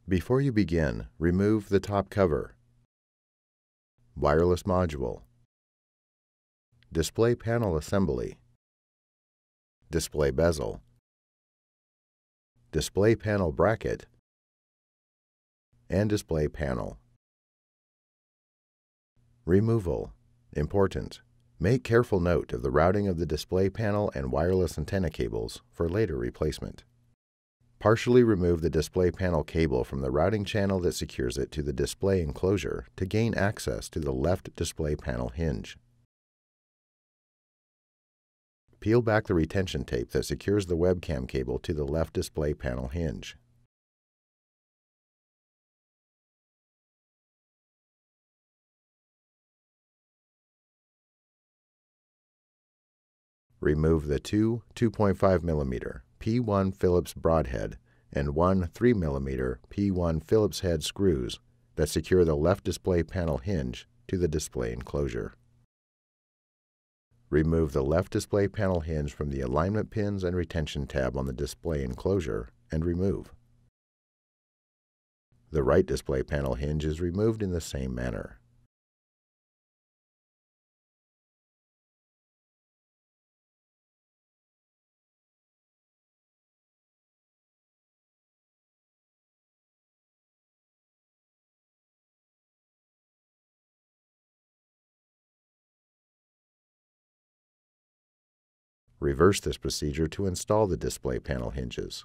Before you begin, remove the top cover, wireless module, display panel assembly, display bezel, display panel bracket, and display panel. Removal. Important. Make careful note of the routing of the display panel and wireless antenna cables for later replacement. Partially remove the display panel cable from the routing channel that secures it to the display enclosure to gain access to the left display panel hinge. Peel back the retention tape that secures the webcam cable to the left display panel hinge. Remove the two 2.5 mm P1 Phillips broadhead and one 3 mm P1 Phillips head screws that secure the left display panel hinge to the display enclosure. Remove the left display panel hinge from the alignment pins and retention tab on the display enclosure and remove. The right display panel hinge is removed in the same manner. Reverse this procedure to install the display panel hinges.